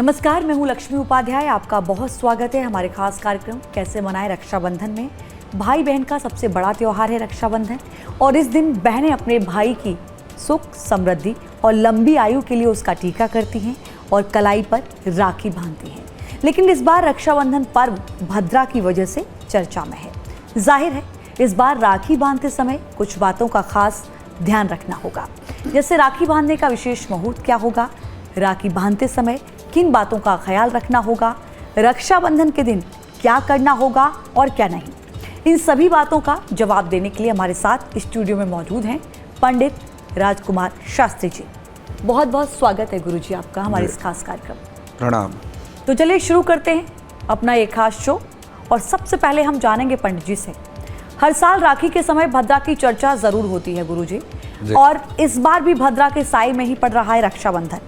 नमस्कार, मैं हूं लक्ष्मी उपाध्याय। आपका बहुत स्वागत है हमारे खास कार्यक्रम कैसे मनाएं रक्षाबंधन में। भाई बहन का सबसे बड़ा त्योहार है रक्षाबंधन और इस दिन बहनें अपने भाई की सुख, समृद्धि और लंबी आयु के लिए उसका टीका करती हैं और कलाई पर राखी बांधती हैं। लेकिन इस बार रक्षाबंधन पर्व भद्रा की वजह से चर्चा में है। जाहिर है इस बार राखी बांधते समय कुछ बातों का खास ध्यान रखना होगा, जैसे राखी बांधने का विशेष मुहूर्त क्या होगा, राखी बांधते समय किन बातों का ख्याल रखना होगा, रक्षाबंधन के दिन क्या करना होगा और क्या नहीं। इन सभी बातों का जवाब देने के लिए हमारे साथ स्टूडियो में मौजूद हैं पंडित राजकुमार शास्त्री जी। बहुत बहुत स्वागत है गुरुजी आपका हमारे इस खास कार्यक्रम। प्रणाम। तो चलिए शुरू करते हैं अपना ये खास शो। और सबसे पहले हम जानेंगे पंडित जी से, हर साल राखी के समय भद्रा की चर्चा जरूर होती है गुरुजी, और इस बार भी भद्रा के साए में ही पड़ रहा है रक्षाबंधन।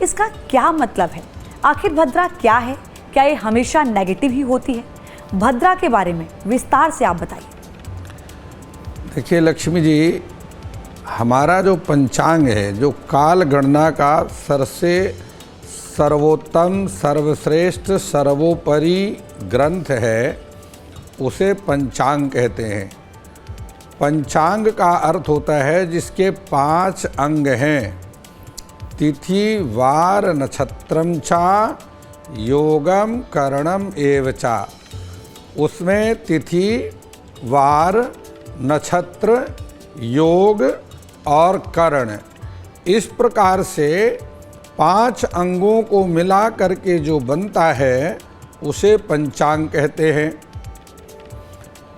इसका क्या मतलब है? आखिर भद्रा क्या है? क्या ये हमेशा नेगेटिव ही होती है? भद्रा के बारे में विस्तार से आप बताइए। देखिए लक्ष्मी जी, हमारा जो पंचांग है, जो काल गणना का सबसे सर्वोत्तम, सर्वश्रेष्ठ, सर्वोपरि ग्रंथ है, उसे पंचांग कहते हैं। पंचांग का अर्थ होता है जिसके 5 अंग हैं, तिथि, वार, नक्षत्रम चा, योगम, करणम एवचा। उसमें तिथि, वार, नक्षत्र, योग और करण, इस प्रकार से 5 अंगों को मिला करके जो बनता है उसे पंचांग कहते हैं।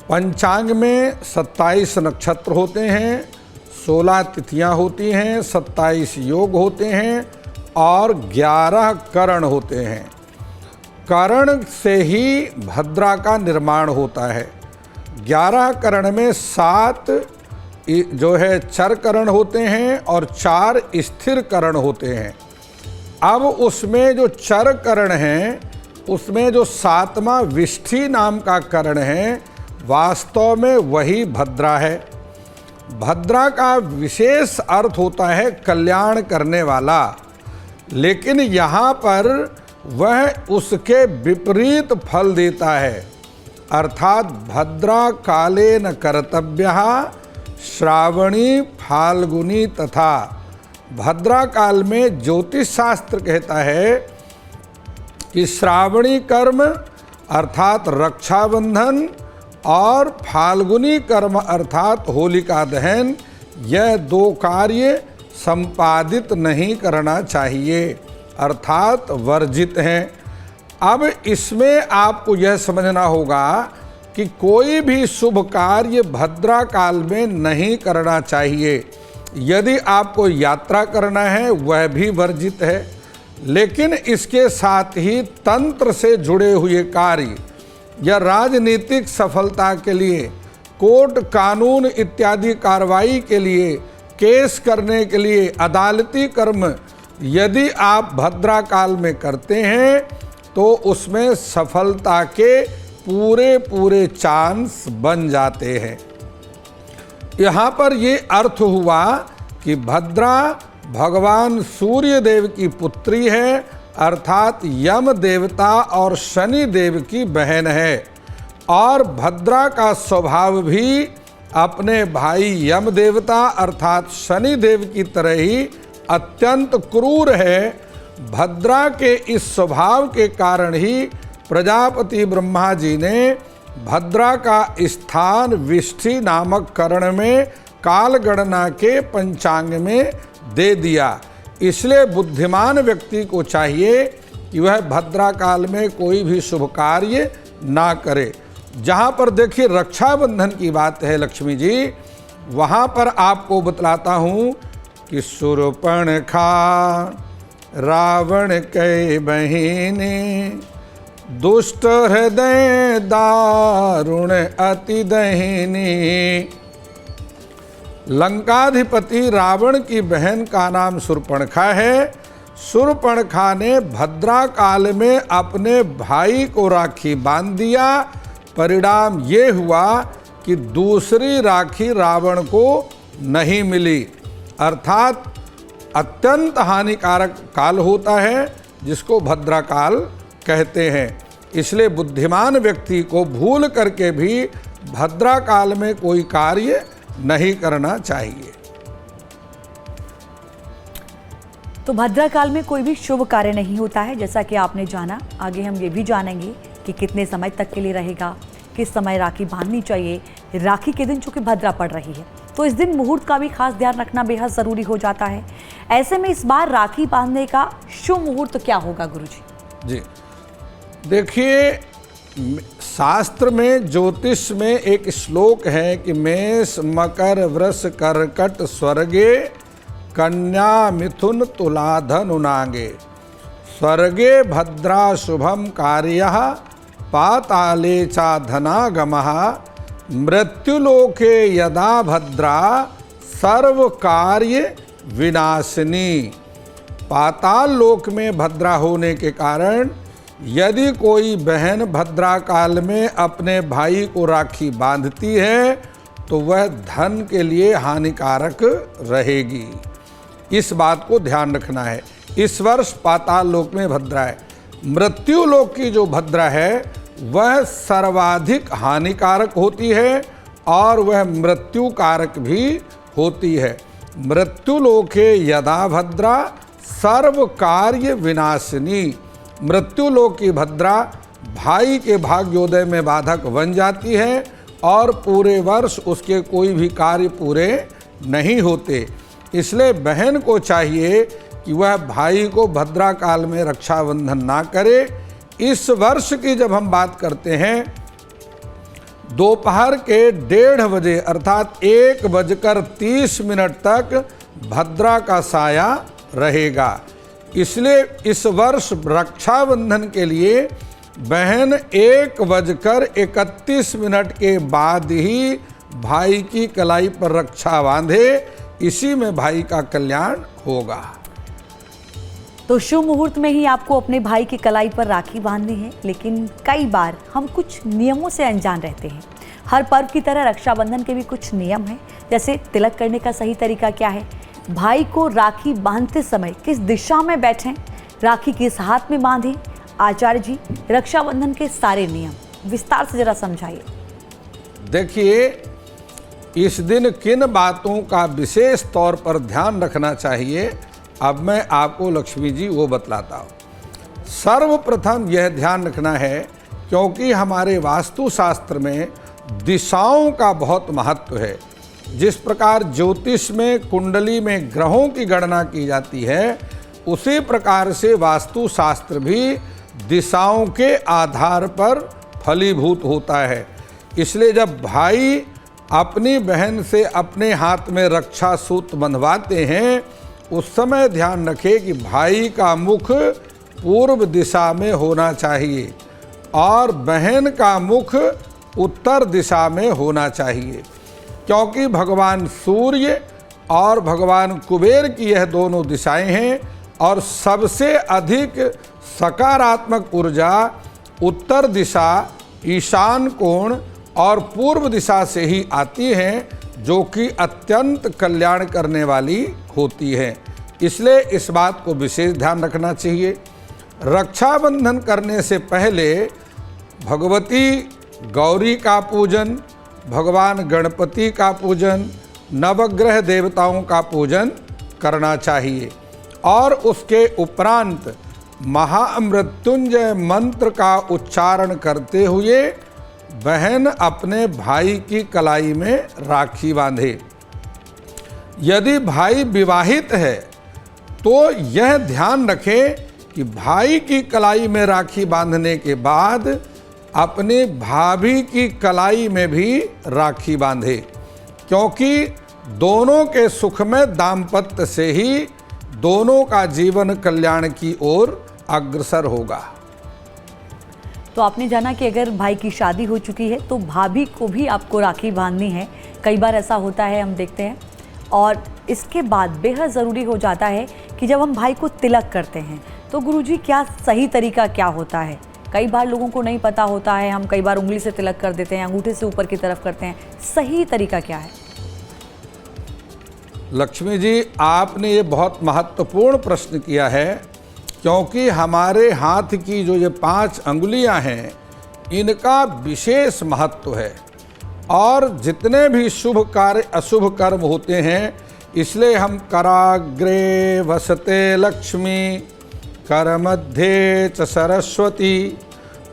पंचांग में 27 नक्षत्र होते हैं, 16 तिथियां होती हैं, 27 योग होते हैं और 11 करण होते हैं। करण से ही भद्रा का निर्माण होता है। 11 करण में 7 जो है चर करण होते हैं और 4 स्थिर करण होते हैं। अब उसमें जो चर करण हैं, उसमें जो 7वां विष्ठि नाम का करण है, वास्तव में वही भद्रा है। भद्रा का विशेष अर्थ होता है कल्याण करने वाला, लेकिन यहाँ पर वह उसके विपरीत फल देता है। अर्थात भद्रा काले न कर्तव्य श्रावणी फाल्गुनी तथा। भद्रा काल में ज्योतिष शास्त्र कहता है कि श्रावणी कर्म अर्थात रक्षाबंधन और फाल्गुनी कर्म अर्थात होलिका दहन, यह 2 कार्य संपादित नहीं करना चाहिए, अर्थात वर्जित हैं। अब इसमें आपको यह समझना होगा कि कोई भी शुभ कार्य भद्रा काल में नहीं करना चाहिए। यदि आपको यात्रा करना है वह भी वर्जित है, लेकिन इसके साथ ही तंत्र से जुड़े हुए कार्य या राजनीतिक सफलता के लिए, कोर्ट कानून इत्यादि कार्रवाई के लिए, केस करने के लिए, अदालती कर्म यदि आप भद्रा काल में करते हैं तो उसमें सफलता के पूरे चांस बन जाते हैं। यहाँ पर ये अर्थ हुआ कि भद्रा भगवान सूर्य देव की पुत्री है, अर्थात यम देवता और शनि देव की बहन है। और भद्रा का स्वभाव भी अपने भाई यम देवता अर्थात शनि देव की तरह ही अत्यंत क्रूर है। भद्रा के इस स्वभाव के कारण ही प्रजापति ब्रह्मा जी ने भद्रा का स्थान विष्ठि नामक करण में काल गणना के पंचांग में दे दिया। इसलिए बुद्धिमान व्यक्ति को चाहिए कि वह भद्रा काल में कोई भी शुभ कार्य ना करे। जहाँ पर देखिए रक्षाबंधन की बात है लक्ष्मी जी, वहाँ पर आपको बतलाता हूँ कि शूर्पणखा रावण के बहिनी, दुष्ट हृदय दारुण अति दहिनी। लंकाधिपति रावण की बहन का नाम शूर्पणखा है। शूर्पणखा ने भद्रा काल में अपने भाई को राखी बांध दिया। परिणाम ये हुआ कि दूसरी राखी रावण को नहीं मिली, अर्थात अत्यंत हानिकारक काल होता है। जिसको भद्राकाल कहते हैं। इसलिए बुद्धिमान व्यक्ति को भूल करके भी भद्राकाल में कोई कार्य नहीं करना चाहिए। तो भद्राकाल में कोई भी शुभ कार्य नहीं होता है, जैसा कि आपने जाना। आगे हम ये भी जानेंगे कि कितने समय तक के लिए रहेगा, किस समय राखी बांधनी चाहिए, राखी के दिन चूंकि भद्रा पड़ रही है तो इस दिन मुहूर्त का भी खास ध्यान रखना बेहद ज़रूरी हो जाता है। ऐसे में इस बार राखी बांधने का शुभ मुहूर्त क्या होगा गुरुजी? जी देखिए, शास्त्र में ज्योतिष में एक श्लोक है कि मेष मकर वृष कर्कट स्वर्गे कन्या मिथुन तुला धनुनागे स्वर्गे भद्रा शुभम कार्यः पाताले चा धनागमः मृत्युलोके यदा भद्रा सर्व कार्य विनाशिनी। पाताल लोक में भद्रा होने के कारण यदि कोई बहन भद्रा काल में अपने भाई को राखी बांधती है तो वह धन के लिए हानिकारक रहेगी। इस बात को ध्यान रखना है। इस वर्ष पाताल लोक में भद्रा है। मृत्यु लोक की जो भद्रा है वह सर्वाधिक हानिकारक होती है और वह मृत्यु कारक भी होती है। मृत्यु लोके यदा भद्रा सर्व कार्य विनाशिनी। मृत्यु लोक की भद्रा भाई के भाग्योदय में बाधक बन जाती है और पूरे वर्ष उसके कोई भी कार्य पूरे नहीं होते। इसलिए बहन को चाहिए कि वह भाई को भद्रा काल में रक्षाबंधन ना करे। इस वर्ष की जब हम बात करते हैं दोपहर के 1:30 बजे अर्थात 1:30 तक भद्रा का साया रहेगा। इसलिए इस वर्ष रक्षाबंधन के लिए बहन 1:31 के बाद ही भाई की कलाई पर रक्षा बांधे। इसी में भाई का कल्याण होगा। तो शुभ मुहूर्त में ही आपको अपने भाई की कलाई पर राखी बांधनी है, लेकिन कई बार हम कुछ नियमों से अनजान रहते हैं। हर पर्व की तरह रक्षाबंधन के भी कुछ नियम हैं, जैसे तिलक करने का सही तरीका क्या है, भाई को राखी बांधते समय किस दिशा में बैठें, राखी किस हाथ में बांधें। आचार्य जी, रक्षाबंधन के सारे नियम विस्तार से जरा समझाइए। देखिए, इस दिन किन बातों का विशेष तौर पर ध्यान रखना चाहिए, अब मैं आपको लक्ष्मी जी वो बतलाता हूँ। सर्वप्रथम यह ध्यान रखना है, क्योंकि हमारे वास्तुशास्त्र में दिशाओं का बहुत महत्व है। जिस प्रकार ज्योतिष में कुंडली में ग्रहों की गणना की जाती है, उसी प्रकार से वास्तुशास्त्र भी दिशाओं के आधार पर फलीभूत होता है। इसलिए जब भाई अपनी बहन से अपने हाथ में रक्षा सूत्र बंधवाते हैं, उस समय ध्यान रखें कि भाई का मुख पूर्व दिशा में होना चाहिए और बहन का मुख उत्तर दिशा में होना चाहिए, क्योंकि भगवान सूर्य और भगवान कुबेर की यह दोनों दिशाएं हैं और सबसे अधिक सकारात्मक ऊर्जा उत्तर दिशा, ईशान कोण और पूर्व दिशा से ही आती है, जो कि अत्यंत कल्याण करने वाली होती है। इसलिए इस बात को विशेष ध्यान रखना चाहिए। रक्षाबंधन करने से पहले भगवती गौरी का पूजन, भगवान गणपति का पूजन, नवग्रह देवताओं का पूजन करना चाहिए और उसके उपरांत महामृत्युंजय मंत्र का उच्चारण करते हुए बहन अपने भाई की कलाई में राखी बांधे। यदि भाई विवाहित है तो यह ध्यान रखें कि भाई की कलाई में राखी बांधने के बाद अपनी भाभी की कलाई में भी राखी बांधे, क्योंकि दोनों के सुखमय दाम्पत्य से ही दोनों का जीवन कल्याण की ओर अग्रसर होगा। तो आपने जाना कि अगर भाई की शादी हो चुकी है तो भाभी को भी आपको राखी बांधनी है। कई बार ऐसा होता है, हम देखते हैं। और इसके बाद बेहद ज़रूरी हो जाता है कि जब हम भाई को तिलक करते हैं तो गुरुजी क्या सही तरीका क्या होता है? कई बार लोगों को नहीं पता होता है, हम कई बार उंगली से तिलक कर देते हैं, अंगूठे से ऊपर की तरफ करते हैं। सही तरीका क्या है? लक्ष्मी जी, आपने ये बहुत महत्वपूर्ण प्रश्न किया है। क्योंकि हमारे हाथ की जो ये 5 अंगुलियां हैं इनका विशेष महत्व है और जितने भी शुभ कार्य अशुभ कर्म होते हैं इसलिए हम कराग्रे वसते लक्ष्मी कर मध्ये च सरस्वती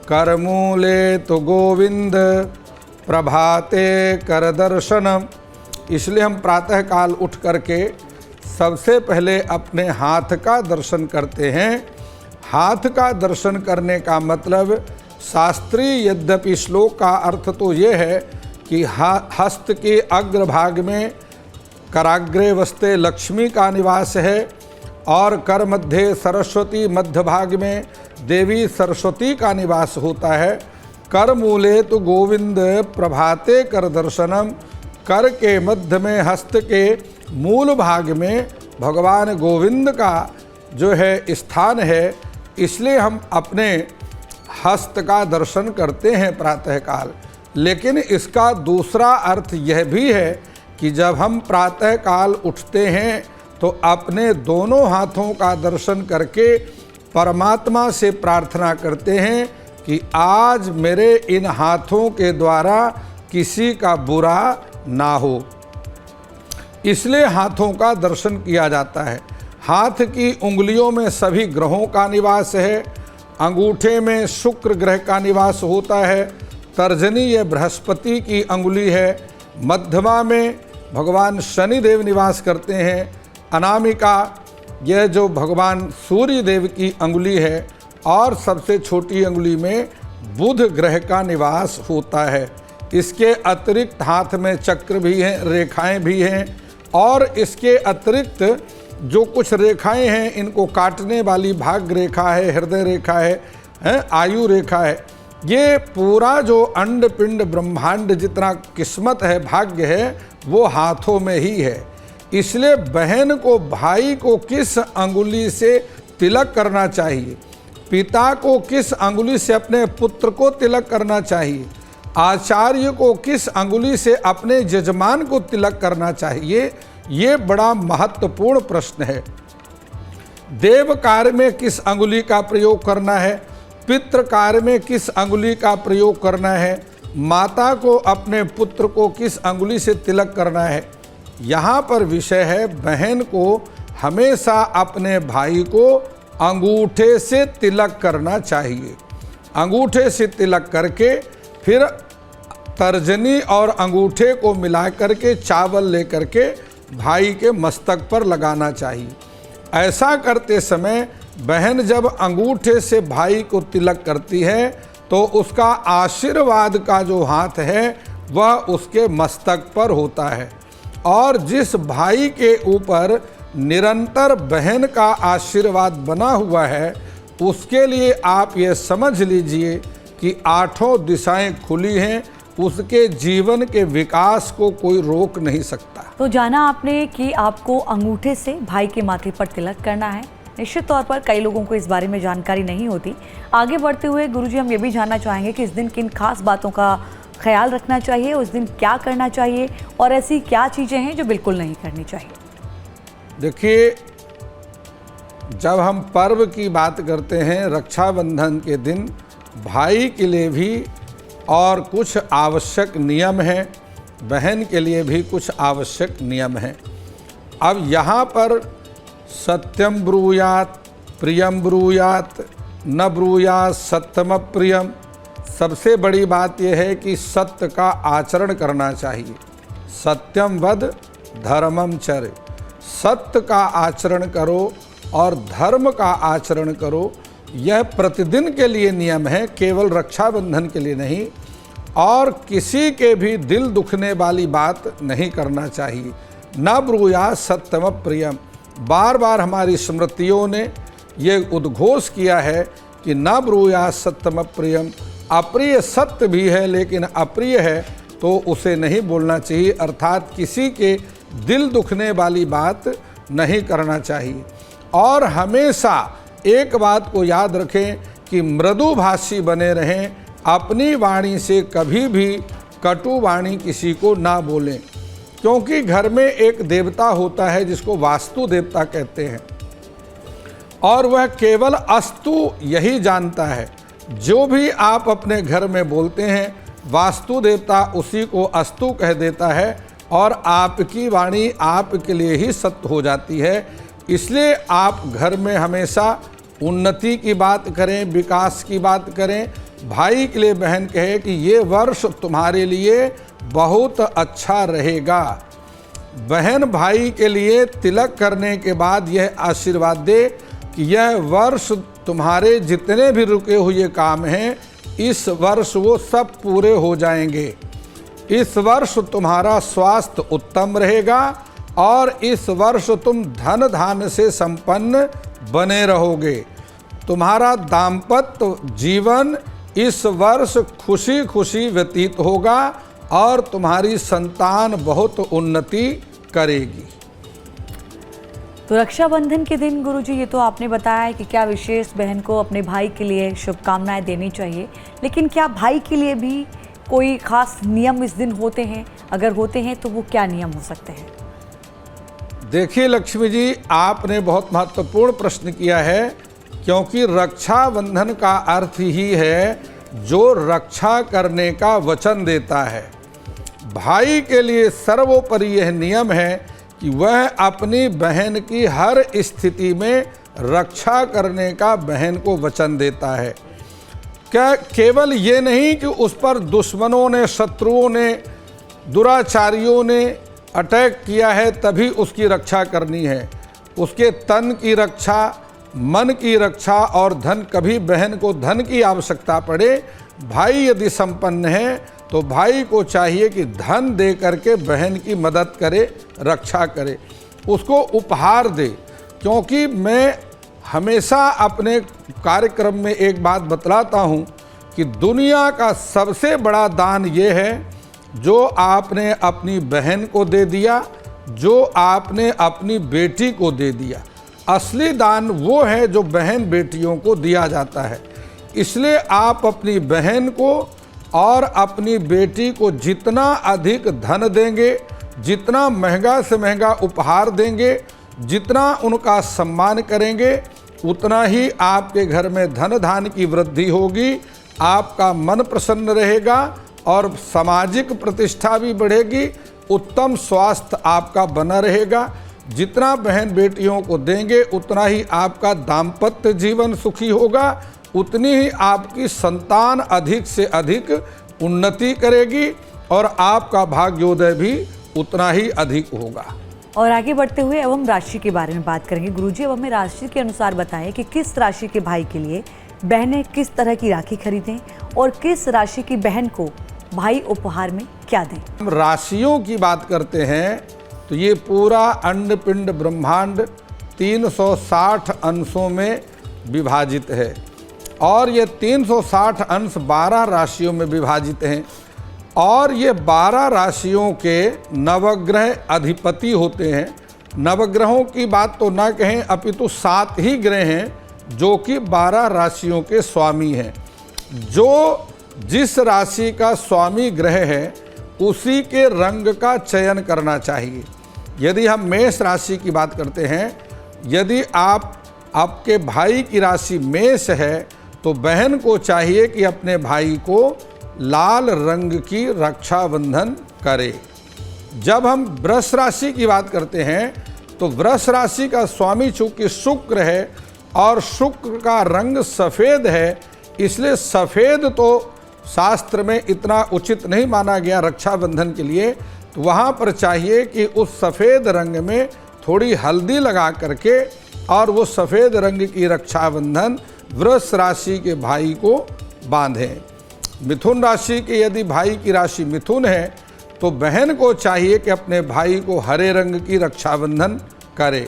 करमूले तो गोविंद प्रभाते कर दर्शनम। इसलिए हम प्रातः काल उठ करके सबसे पहले अपने हाथ का दर्शन करते हैं। हाथ का दर्शन करने का मतलब शास्त्रीय यद्यपि श्लोक का अर्थ तो ये है कि हस्त के अग्रभाग में कराग्रे वस्ते लक्ष्मी का निवास है और कर मध्य सरस्वती मध्य भाग में देवी सरस्वती का निवास होता है। कर मूले तो गोविंद प्रभाते कर दर्शनम, कर के मध्य में हस्त के मूल भाग में भगवान गोविंद का जो है स्थान है, इसलिए हम अपने हस्त का दर्शन करते हैं प्रातःकाल। लेकिन इसका दूसरा अर्थ यह भी है कि जब हम प्रातःकाल उठते हैं तो अपने दोनों हाथों का दर्शन करके परमात्मा से प्रार्थना करते हैं कि आज मेरे इन हाथों के द्वारा किसी का बुरा ना हो, इसलिए हाथों का दर्शन किया जाता है। हाथ की उंगलियों में सभी ग्रहों का निवास है। अंगूठे में शुक्र ग्रह का निवास होता है। तर्जनी ये बृहस्पति की अंगुली है। मध्यमा में भगवान शनिदेव निवास करते हैं। अनामिका यह जो भगवान सूर्य देव की अंगुली है और सबसे छोटी अंगुली में बुध ग्रह का निवास होता है। इसके अतिरिक्त हाथ में चक्र भी हैं, रेखाएं भी हैं और इसके अतिरिक्त जो कुछ रेखाएं हैं इनको काटने वाली भाग्य रेखा है, हृदय रेखा है, आयु रेखा है। ये पूरा जो अंड पिंड ब्रह्मांड जितना किस्मत है, भाग्य है, वो हाथों में ही है। इसलिए बहन को भाई को किस अंगुली से तिलक करना चाहिए, पिता को किस अंगुली से अपने पुत्र को तिलक करना चाहिए, आचार्य को किस अंगुली से अपने जजमान को तिलक करना चाहिए, ये बड़ा महत्वपूर्ण प्रश्न है। देव कार्य में किस अंगुली का प्रयोग करना है, पितृ कार्य में किस अंगुली का प्रयोग करना है, माता को अपने पुत्र को किस अंगुली से तिलक करना है। यहाँ पर विषय है बहन को हमेशा अपने भाई को अंगूठे से तिलक करना चाहिए। अंगूठे से तिलक करके फिर तर्जनी और अंगूठे को मिला करके चावल लेकर के भाई के मस्तक पर लगाना चाहिए। ऐसा करते समय बहन जब अंगूठे से भाई को तिलक करती है तो उसका आशीर्वाद का जो हाथ है वह उसके मस्तक पर होता है और जिस भाई के ऊपर निरंतर बहन का आशीर्वाद बना हुआ है उसके लिए आप ये समझ लीजिए कि 8 दिशाएं खुली हैं, उसके जीवन के विकास को कोई रोक नहीं सकता। तो जाना आपने कि आपको अंगूठे से भाई के माथे पर तिलक करना है। निश्चित तौर पर कई लोगों को इस बारे में जानकारी नहीं होती। आगे बढ़ते हुए गुरुजी हम ये भी जानना चाहेंगे कि इस दिन किन खास बातों का ख्याल रखना चाहिए, उस दिन क्या करना चाहिए और ऐसी क्या चीज़ें हैं जो बिल्कुल नहीं करनी चाहिए। देखिए, जब हम पर्व की बात करते हैं रक्षाबंधन के दिन भाई के लिए भी और कुछ आवश्यक नियम हैं, बहन के लिए भी कुछ आवश्यक नियम हैं। अब यहाँ पर सत्यम ब्रूयात प्रियम ब्रूयात न ब्रूयात सत्यम प्रियम, सबसे बड़ी बात यह है कि सत्य का आचरण करना चाहिए। सत्यम वद धर्मम चर, सत्य का आचरण करो और धर्म का आचरण करो। यह प्रतिदिन के लिए नियम है, केवल रक्षाबंधन के लिए नहीं। और किसी के भी दिल दुखने वाली बात नहीं करना चाहिए। न ब्रूयात सत्यम प्रियम, बार बार हमारी स्मृतियों ने ये उद्घोष किया है कि न ब्रूयात सत्यम प्रियम। अप्रिय सत्य भी है लेकिन अप्रिय है तो उसे नहीं बोलना चाहिए, अर्थात किसी के दिल दुखने वाली बात नहीं करना चाहिए। और हमेशा एक बात को याद रखें कि मृदुभाषी बने रहें, अपनी वाणी से कभी भी कटु वाणी किसी को ना बोलें, क्योंकि घर में एक देवता होता है जिसको वास्तु देवता कहते हैं। और वह केवल अस्तु यही जानता है। जो भी आप अपने घर में बोलते हैं, वास्तु देवता उसी को अस्तु कह देता है और आपकी वाणी आपके लिए ही सत्य हो जाती है। इसलिए आप घर में हमेशा उन्नति की बात करें, विकास की बात करें। भाई के लिए बहन कहे कि ये वर्ष तुम्हारे लिए बहुत अच्छा रहेगा। बहन भाई के लिए तिलक करने के बाद यह आशीर्वाद दे कि यह वर्ष तुम्हारे जितने भी रुके हुए काम हैं, इस वर्ष वो सब पूरे हो जाएंगे। इस वर्ष तुम्हारा स्वास्थ्य उत्तम रहेगा और इस वर्ष तुम धन धान्य से संपन्न बने रहोगे। तुम्हारा दाम्पत्य जीवन इस वर्ष खुशी खुशी व्यतीत होगा और तुम्हारी संतान बहुत उन्नति करेगी। तो रक्षाबंधन के दिन गुरुजी, ये तो आपने बताया है कि क्या विशेष बहन को अपने भाई के लिए शुभकामनाएं देनी चाहिए, लेकिन क्या भाई के लिए भी कोई खास नियम इस दिन होते हैं? अगर होते हैं तो वो क्या नियम हो सकते हैं? देखिए लक्ष्मी जी, आपने बहुत महत्वपूर्ण प्रश्न किया है, क्योंकि रक्षाबंधन का अर्थ ही है जो रक्षा करने का वचन देता है। भाई के लिए सर्वोपरि यह नियम है कि वह अपनी बहन की हर स्थिति में रक्षा करने का बहन को वचन देता है। क्या केवल ये नहीं कि उस पर दुश्मनों ने, शत्रुओं ने, दुराचारियों ने अटैक किया है तभी उसकी रक्षा करनी है। उसके तन की रक्षा, मन की रक्षा और धन, कभी बहन को धन की आवश्यकता पड़े, भाई यदि संपन्न है तो भाई को चाहिए कि धन दे करके बहन की मदद करे, रक्षा करे, उसको उपहार दे। क्योंकि मैं हमेशा अपने कार्यक्रम में एक बात बतलाता हूँ कि दुनिया का सबसे बड़ा दान ये है जो आपने अपनी बहन को दे दिया, जो आपने अपनी बेटी को दे दिया। असली दान वो है जो बहन बेटियों को दिया जाता है। इसलिए आप अपनी बहन को और अपनी बेटी को जितना अधिक धन देंगे, जितना महंगा से महंगा उपहार देंगे, जितना उनका सम्मान करेंगे, उतना ही आपके घर में धन धान की वृद्धि होगी, आपका मन प्रसन्न रहेगा और सामाजिक प्रतिष्ठा भी बढ़ेगी, उत्तम स्वास्थ्य आपका बना रहेगा। जितना बहन बेटियों को देंगे उतना ही आपका दाम्पत्य जीवन सुखी होगा, उतनी ही आपकी संतान अधिक से अधिक उन्नति करेगी और आपका भाग्योदय भी उतना ही अधिक होगा। और आगे बढ़ते हुए अब हम राशि के बारे में बात करेंगे। गुरुजी, अब हमें राशि के अनुसार बताएं कि किस राशि के भाई के लिए बहनें किस तरह की राखी खरीदें और किस राशि की बहन को भाई उपहार में क्या दें। हम राशियों की बात करते हैं तो ये पूरा अंड पिंड ब्रह्मांड 360 अंशों में विभाजित है और ये 360 अंश 12 राशियों में विभाजित हैं और ये 12 राशियों के नवग्रह अधिपति होते हैं। नवग्रहों की बात तो ना कहें, अपितु 7 ही ग्रह हैं जो कि 12 राशियों के स्वामी हैं। जो जिस राशि का स्वामी ग्रह है उसी के रंग का चयन करना चाहिए। यदि हम मेष राशि की बात करते हैं, यदि आपके भाई की राशि मेष है तो बहन को चाहिए कि अपने भाई को लाल रंग की रक्षाबंधन करे। जब हम वृष राशि की बात करते हैं तो वृष राशि का स्वामी चूंकि शुक्र है और शुक्र का रंग सफ़ेद है, इसलिए सफ़ेद तो शास्त्र में इतना उचित नहीं माना गया रक्षाबंधन के लिए। तो वहाँ पर चाहिए कि उस सफ़ेद रंग में थोड़ी हल्दी लगा करके और वो सफ़ेद रंग की रक्षाबंधन वृष राशि के भाई को बांधें। मिथुन राशि के यदि भाई की राशि मिथुन है तो बहन को चाहिए कि अपने भाई को हरे रंग की रक्षाबंधन करे।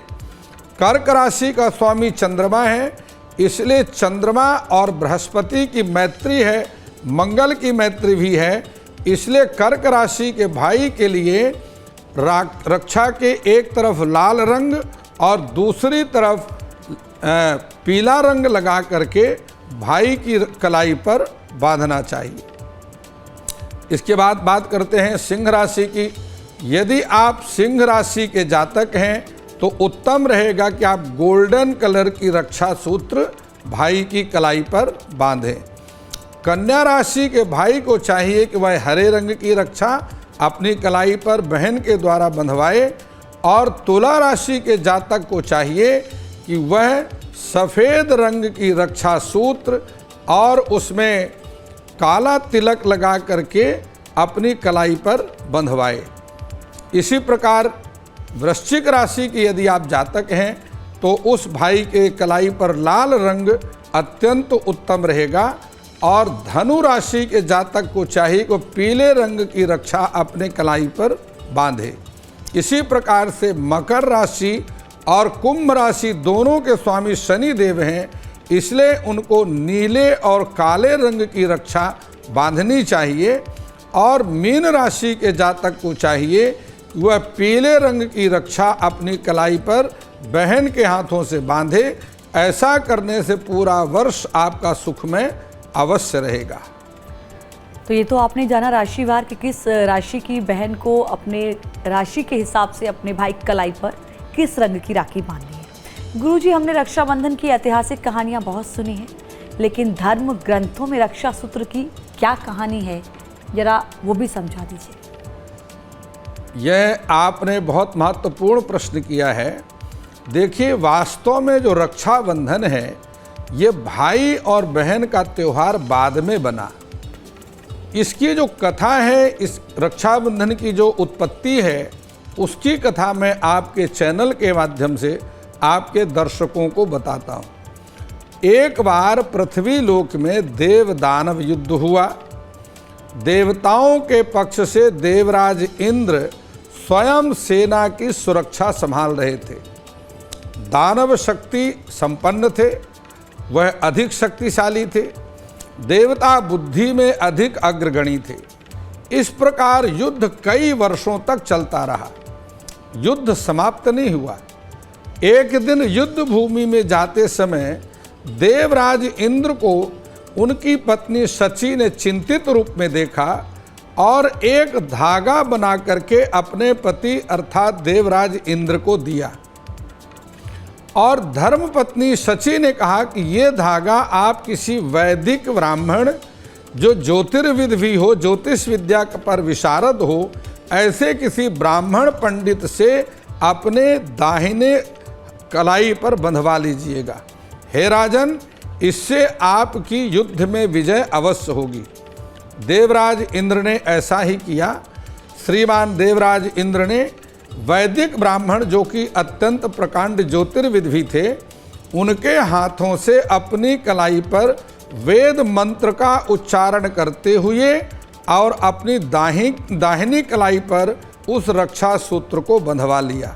कर्क राशि का स्वामी चंद्रमा है, इसलिए चंद्रमा और बृहस्पति की मैत्री है, मंगल की मैत्री भी है, इसलिए कर्क राशि के भाई के लिए रक्षा के एक तरफ लाल रंग और दूसरी तरफ पीला रंग लगा करके भाई की कलाई पर बांधना चाहिए। इसके बाद बात करते हैं सिंह राशि की। यदि आप सिंह राशि के जातक हैं तो उत्तम रहेगा कि आप गोल्डन कलर की रक्षा सूत्र भाई की कलाई पर बांधें। कन्या राशि के भाई को चाहिए कि वह हरे रंग की रक्षा अपनी कलाई पर बहन के द्वारा बंधवाए, और तुला राशि के जातक को चाहिए कि वह सफ़ेद रंग की रक्षा सूत्र और उसमें काला तिलक लगा करके अपनी कलाई पर बंधवाए। इसी प्रकार वृश्चिक राशि की यदि आप जातक हैं तो उस भाई के कलाई पर लाल रंग अत्यंत उत्तम रहेगा, और धनु राशि के जातक को चाहिए कि पीले रंग की रक्षा अपने कलाई पर बांधे। इसी प्रकार से मकर राशि और कुंभ राशि दोनों के स्वामी शनि देव हैं, इसलिए उनको नीले और काले रंग की रक्षा बांधनी चाहिए। और मीन राशि के जातक को चाहिए कि वह पीले रंग की रक्षा अपनी कलाई पर बहन के हाथों से बांधे। ऐसा करने से पूरा वर्ष आपका सुखमय अवश्य रहेगा। तो ये तो आपने जाना राशिवार कि किस राशि की बहन को अपने राशि के हिसाब से अपने भाई की कलाई पर किस रंग की राखी बांधनी है। गुरुजी, हमने रक्षाबंधन की ऐतिहासिक कहानियां बहुत सुनी हैं, लेकिन धर्म ग्रंथों में रक्षा सूत्र की क्या कहानी है, जरा वो भी समझा दीजिए। यह आपने बहुत महत्वपूर्ण प्रश्न किया है। देखिए, वास्तव में जो रक्षाबंधन है ये भाई और बहन का त्यौहार बाद में बना। इसकी जो कथा है, इस रक्षाबंधन की जो उत्पत्ति है, उसकी कथा मैं आपके चैनल के माध्यम से आपके दर्शकों को बताता हूँ। एक बार पृथ्वी लोक में देव दानव युद्ध हुआ। देवताओं के पक्ष से देवराज इंद्र स्वयं सेना की सुरक्षा संभाल रहे थे। दानव शक्ति संपन्न थे, वह अधिक शक्तिशाली थे। देवता बुद्धि में अधिक अग्रगणी थे। इस प्रकार युद्ध कई वर्षों तक चलता रहा। युद्ध समाप्त नहीं हुआ। एक दिन युद्ध भूमि में जाते समय देवराज इंद्र को उनकी पत्नी शची ने चिंतित रूप में देखा और एक धागा बना करके अपने पति अर्थात देवराज इंद्र को दिया। और धर्मपत्नी शची ने कहा कि ये धागा आप किसी वैदिक ब्राह्मण जो ज्योतिर्विद भी हो, ज्योतिष विद्या पर विशारद हो, ऐसे किसी ब्राह्मण पंडित से अपने दाहिने कलाई पर बंधवा लीजिएगा। हे राजन, इससे आपकी युद्ध में विजय अवश्य होगी। देवराज इंद्र ने ऐसा ही किया। श्रीमान देवराज इंद्र ने वैदिक ब्राह्मण जो कि अत्यंत प्रकांड ज्योतिर्विद भी थे, उनके हाथों से अपनी कलाई पर वेद मंत्र का उच्चारण करते हुए और अपनी दाहिनी कलाई पर उस रक्षा सूत्र को बंधवा लिया।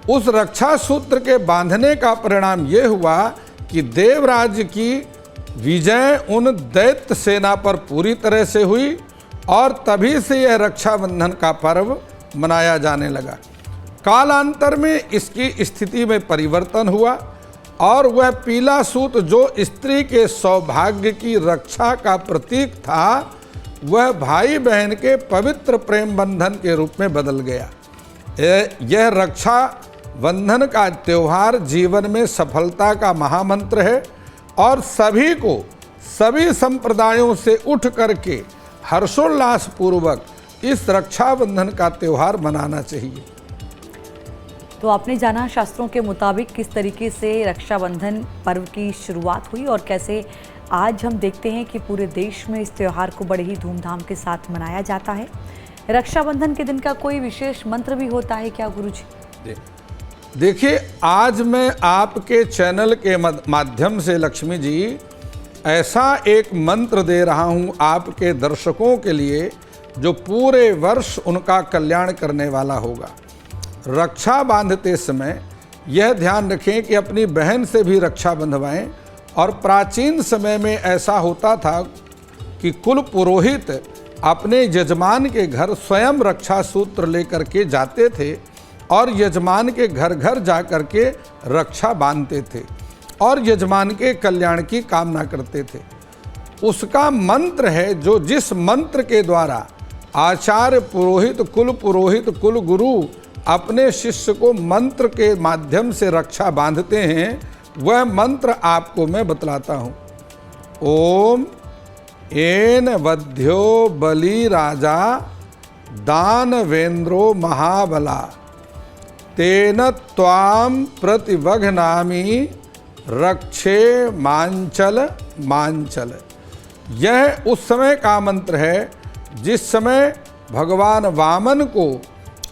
उस रक्षा सूत्र के बांधने का परिणाम यह हुआ कि देवराज की विजय उन दैत्य सेना पर पूरी तरह से हुई, और तभी से यह रक्षाबंधन का पर्व मनाया जाने लगा। कालांतर में इसकी स्थिति में परिवर्तन हुआ और वह पीला सूत जो स्त्री के सौभाग्य की रक्षा का प्रतीक था, वह भाई बहन के पवित्र प्रेम बंधन के रूप में बदल गया। यह रक्षा बंधन का त्यौहार जीवन में सफलता का महामंत्र है और सभी को सभी संप्रदायों से उठ करके हर्षोल्लास पूर्वक इस रक्षाबंधन का त्यौहार मनाना चाहिए। तो आपने जाना शास्त्रों के मुताबिक किस तरीके से रक्षाबंधन पर्व की शुरुआत हुई और कैसे आज हम देखते हैं कि पूरे देश में इस त्यौहार को बड़े ही धूमधाम के साथ मनाया जाता है। रक्षाबंधन के दिन का कोई विशेष मंत्र भी होता है क्या गुरुजी? देखिए, आज मैं आपके चैनल के माध्यम से लक्ष्मी जी ऐसा एक मंत्र दे रहा हूं आपके दर्शकों के लिए जो पूरे वर्ष उनका कल्याण करने वाला होगा। रक्षा बांधते समय यह ध्यान रखें कि अपनी बहन से भी रक्षा बंधवाएं। और प्राचीन समय में ऐसा होता था कि कुल पुरोहित अपने यजमान के घर स्वयं रक्षा सूत्र लेकर के जाते थे और यजमान के घर घर जा कर के रक्षा बांधते थे और यजमान के कल्याण की कामना करते थे। उसका मंत्र है जो जिस मंत्र के द्वारा आचार्य पुरोहित कुल गुरु अपने शिष्य को मंत्र के माध्यम से रक्षा बांधते हैं, वह मंत्र आपको मैं बतलाता हूँ। ओम एन वध्यो बलि राजा दानवेंद्रो महाबला तेन त्वाम प्रतिवघ्नामि रक्षे मांचल मांचल। यह उस समय का मंत्र है जिस समय भगवान वामन को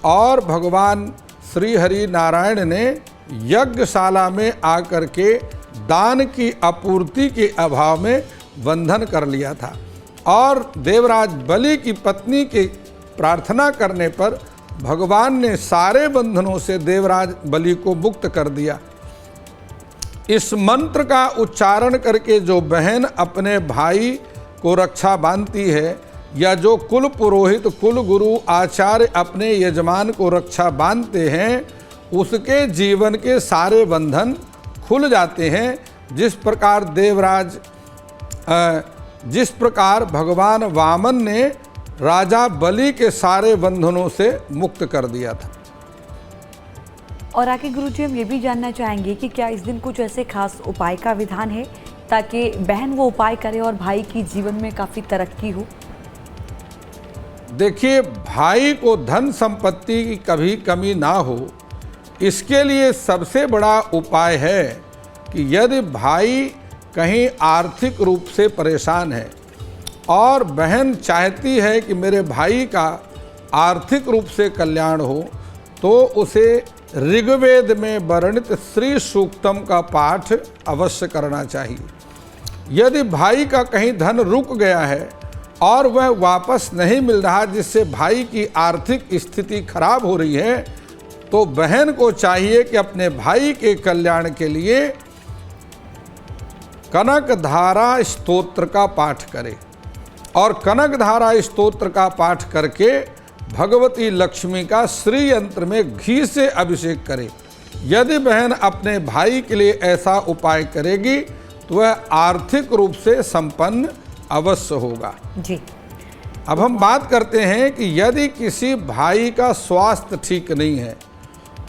और भगवान श्री हरि नारायण ने यज्ञशाला में आकर के दान की आपूर्ति के अभाव में बंधन कर लिया था, और देवराज बलि की पत्नी के प्रार्थना करने पर भगवान ने सारे बंधनों से देवराज बलि को मुक्त कर दिया। इस मंत्र का उच्चारण करके जो बहन अपने भाई को रक्षा बांधती है, या जो कुल पुरोहित कुल गुरु आचार्य अपने यजमान को रक्षा बांधते हैं, उसके जीवन के सारे बंधन खुल जाते हैं। जिस प्रकार भगवान वामन ने राजा बलि के सारे बंधनों से मुक्त कर दिया था। और आगे गुरुजी हम ये भी जानना चाहेंगे कि क्या इस दिन कुछ ऐसे खास उपाय का विधान है ताकि बहन वो उपाय करे और भाई की जीवन में काफ़ी तरक्की हो? देखिए, भाई को धन संपत्ति की कभी कमी ना हो, इसके लिए सबसे बड़ा उपाय है कि यदि भाई कहीं आर्थिक रूप से परेशान है और बहन चाहती है कि मेरे भाई का आर्थिक रूप से कल्याण हो, तो उसे ऋग्वेद में वर्णित श्री सूक्तम का पाठ अवश्य करना चाहिए। यदि भाई का कहीं धन रुक गया है और वह वापस नहीं मिल रहा, जिससे भाई की आर्थिक स्थिति खराब हो रही है, तो बहन को चाहिए कि अपने भाई के कल्याण के लिए कनकधारा स्तोत्र का पाठ करे, और कनकधारा स्तोत्र का पाठ करके भगवती लक्ष्मी का श्री यंत्र में घी से अभिषेक करे। यदि बहन अपने भाई के लिए ऐसा उपाय करेगी तो वह आर्थिक रूप से संपन्न अवश्य होगा जी। अब हम बात करते हैं कि यदि किसी भाई का स्वास्थ्य ठीक नहीं है,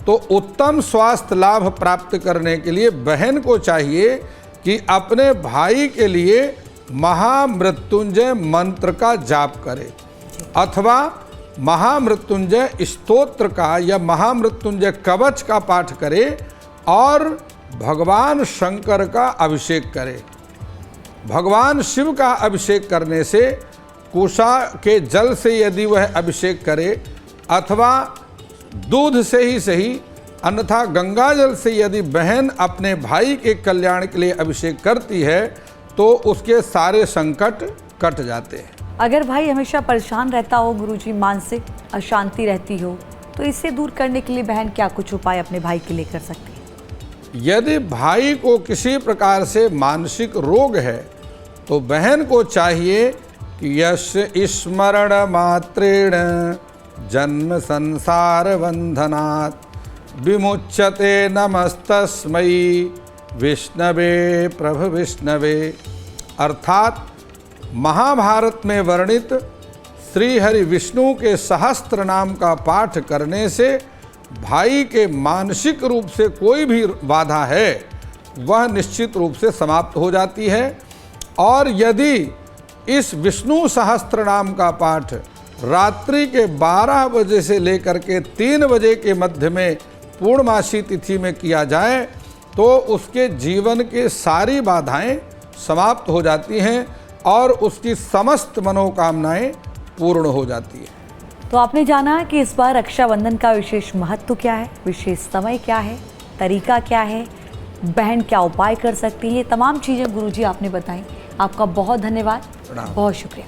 तो उत्तम स्वास्थ्य लाभ प्राप्त करने के लिए बहन को चाहिए कि अपने भाई के लिए महामृत्युंजय मंत्र का जाप करे, अथवा महामृत्युंजय स्तोत्र का या महामृत्युंजय कवच का पाठ करे, और भगवान शंकर का अभिषेक करे। भगवान शिव का अभिषेक करने से, कुशा के जल से यदि वह अभिषेक करे, अथवा दूध से ही सही, अन्यथा गंगा जल से यदि बहन अपने भाई के कल्याण के लिए अभिषेक करती है, तो उसके सारे संकट कट जाते हैं। अगर भाई हमेशा परेशान रहता हो गुरुजी, मानसिक अशांति रहती हो, तो इससे दूर करने के लिए बहन क्या कुछ उपाय अपने भाई के लिए कर सकती है? यदि भाई को किसी प्रकार से मानसिक रोग है, तो बहन को चाहिए कि यस्य स्मरण मात्रेण जन्म संसार बंधनात् विमुच्यते नमस्तस्मै विष्णवे प्रभु विष्णवे। अर्थात महाभारत में वर्णित श्री हरि विष्णु के सहस्त्र नाम का पाठ करने से भाई के मानसिक रूप से कोई भी बाधा है वह निश्चित रूप से समाप्त हो जाती है। और यदि इस विष्णु सहस्त्र नाम का पाठ रात्रि के 12 बजे से लेकर के 3 बजे के मध्य में पूर्णमासी तिथि में किया जाए, तो उसके जीवन के सारी बाधाएं समाप्त हो जाती हैं और उसकी समस्त मनोकामनाएं पूर्ण हो जाती है। तो आपने जाना कि इस बार रक्षाबंधन का विशेष महत्व क्या है, विशेष समय क्या है, तरीका क्या है, बहन क्या उपाय कर सकती है, ये तमाम चीज़ें गुरुजी आपने बताई। आपका बहुत धन्यवाद, बहुत शुक्रिया।